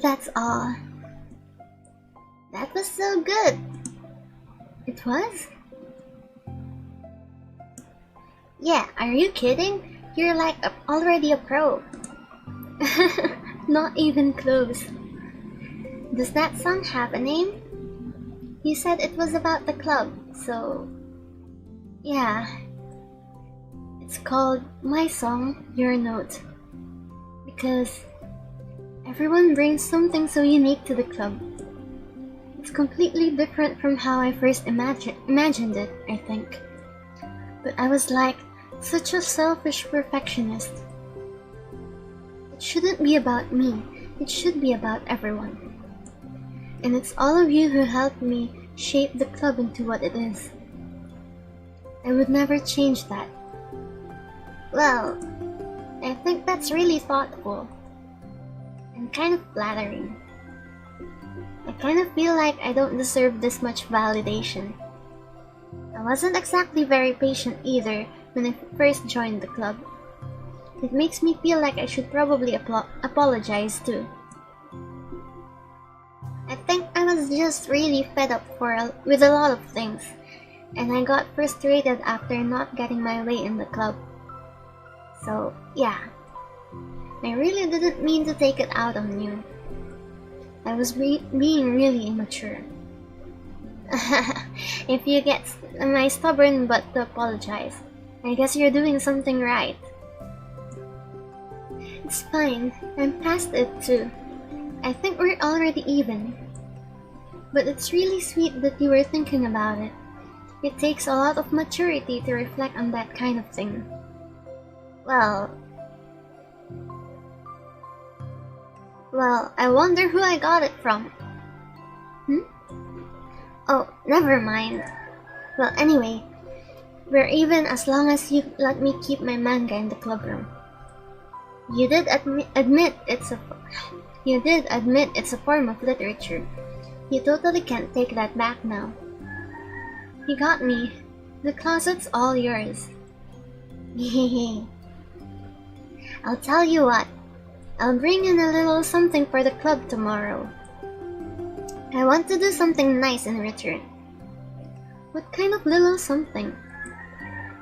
That's all. That was so good. It was? Yeah, are you kidding? You're like already a pro. Not even close. Does that song have a name? You said it was about the club, so... yeah. It's called My Song, Your Note. Because everyone brings something so unique to the club. It's completely different from how I first imagined it, I think. But I was like such a selfish perfectionist. It shouldn't be about me, it should be about everyone. And it's all of you who helped me shape the club into what it is. I would never change that. Well, I think that's really thoughtful and kind of flattering. I kind of feel like I don't deserve this much validation. I wasn't exactly very patient either when I first joined the club. It makes me feel like I should probably apologize too. I think I was just really fed up with a lot of things, and I got frustrated after not getting my way in the club. So, yeah. I really didn't mean to take it out on you. I was being really immature. If you get my stubborn butt to apologize, I guess you're doing something right. It's fine, I'm past it too. I think we're already even. But it's really sweet that you were thinking about it. It takes a lot of maturity to reflect on that kind of thing. Well, I wonder who I got it from. Oh, never mind. Well, anyway, we're even as long as you let me keep my manga in the club room. You did admit it's a form of literature. You totally can't take that back now. You got me. The closet's all yours. I'll tell you what. I'll bring in a little something for the club tomorrow. I want to do something nice in return. What kind of little something?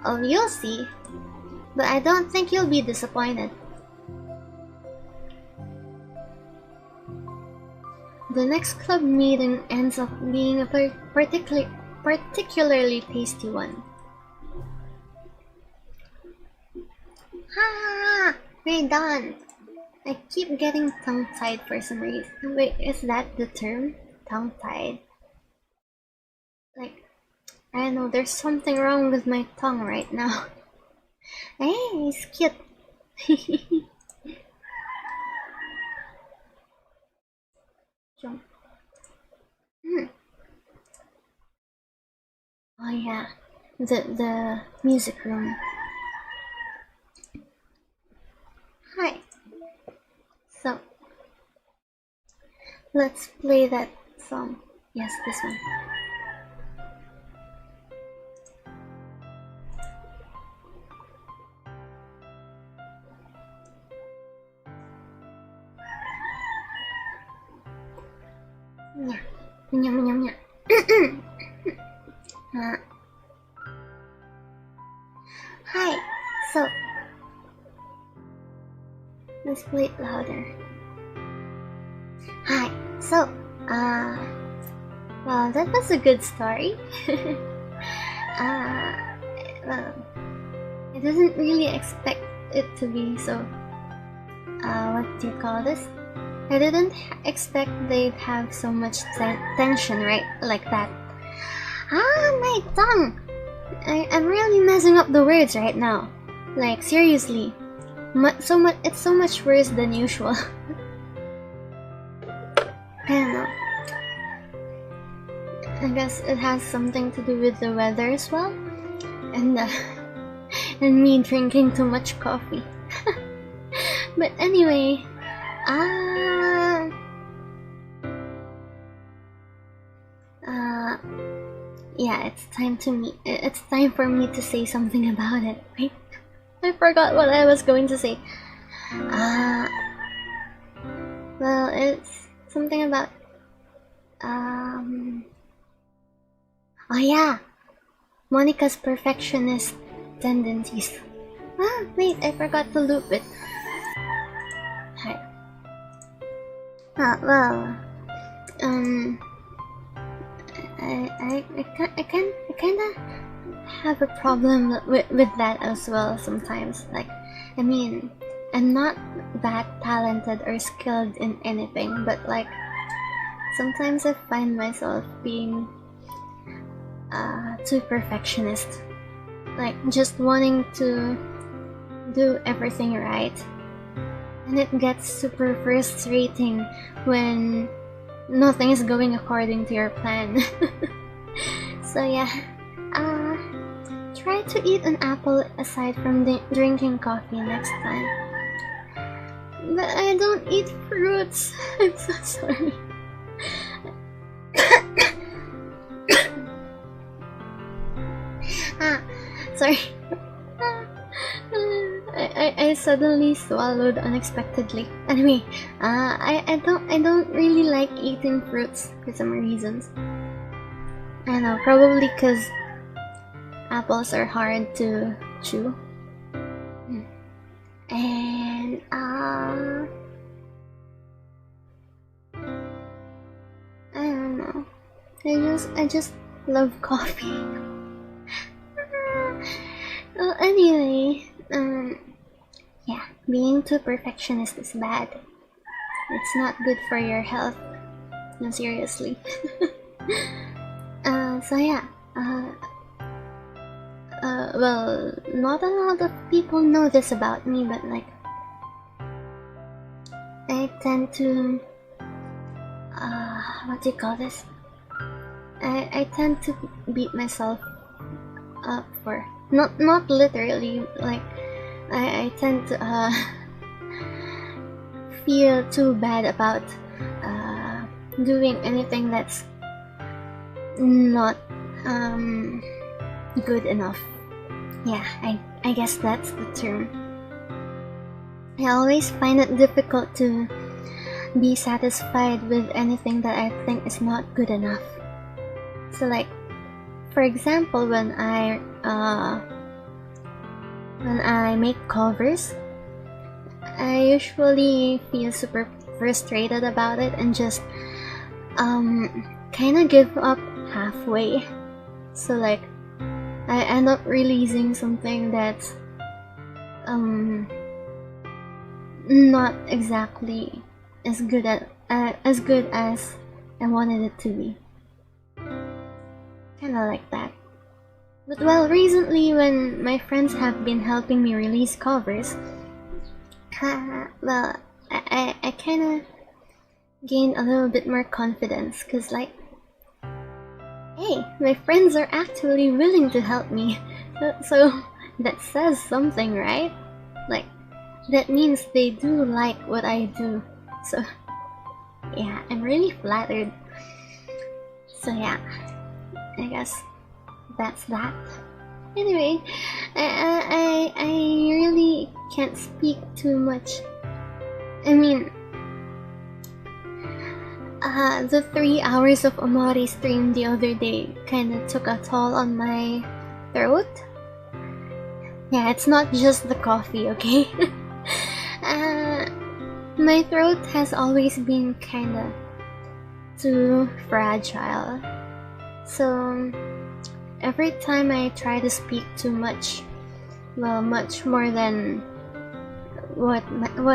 Oh, you'll see. But I don't think you'll be disappointed. The next club meeting ends up being a particularly tasty one. Ha! We're done! I keep getting tongue-tied for some reason. Wait, is that the term? Tongue-tied? Like, I don't know, there's something wrong with my tongue right now. Hey, it's cute. Jump. Oh yeah, the music room. Hi. So, let's play that song. Yes, this one. Hi. So, let's play it louder. Hi. So, well, that was a good story. Well, I didn't really expect it to be so, what do you call this? I didn't expect they'd have so much tension, right? Like that. My tongue! I'm really messing up the words right now. Like, seriously. It's so much worse than usual. I don't know. I guess it has something to do with the weather as well. And me drinking too much coffee. But anyway, yeah, it's time for me to say something about it. Wait, I forgot what I was going to say. Well, it's something about, oh yeah, Monica's perfectionist tendencies. Wait, I forgot to loop it. Hi. Well, I kinda have a problem with that as well sometimes. Like, I mean, I'm not that talented or skilled in anything, but like, sometimes I find myself being too perfectionist. Like, just wanting to do everything right. And it gets super frustrating when nothing is going according to your plan. So yeah, try to eat an apple aside from drinking coffee next time. But I don't eat fruits. I'm so sorry. Sorry. I suddenly swallowed unexpectedly. Anyway, I don't really like eating fruits for some reasons. I don't know, probably because apples are hard to chew. And I don't know. I just love coffee. Well, anyway, yeah, being too perfectionist is bad. It's not good for your health. No, seriously. So yeah, well, not a lot of people know this about me, but like, I tend to, what do you call this? I tend to beat myself up for, not literally, like, I tend to, feel too bad about, doing anything that's not good enough. Yeah, I guess that's the term. I always find it difficult to be satisfied with anything that I think is not good enough. So like, for example, when I make covers, I usually feel super frustrated about it and just kind of give up halfway. So like, I end up releasing something that's not exactly as good as I wanted it to be. Kinda like that. But well, recently when my friends have been helping me release covers, well, I kinda gained a little bit more confidence, cause like, hey, my friends are actually willing to help me. So that says something, right? Like, that means they do like what I do. So yeah, I'm really flattered. So yeah, I guess that's that. Anyway, I really can't speak too much. I mean, the 3 hours of Omori stream the other day kinda took a toll on my throat. Yeah, it's not just the coffee, okay? My throat has always been kinda too fragile. So every time I try to speak too much, well, much more than what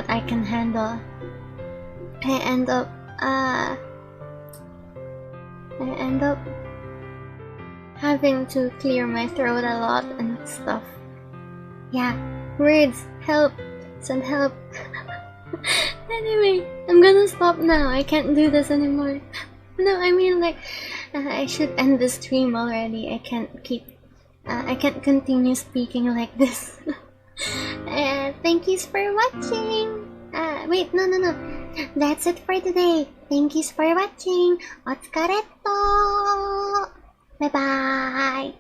I can handle, I end up having to clear my throat a lot and stuff. Yeah, words, help, send help. Anyway, I'm gonna stop now. I can't do this anymore. No, I mean like, I should end the stream already. I can't continue speaking like this. Thank yous for watching. Wait, no. That's it for today. Thank yous for watching. Otsukareto. Bye bye.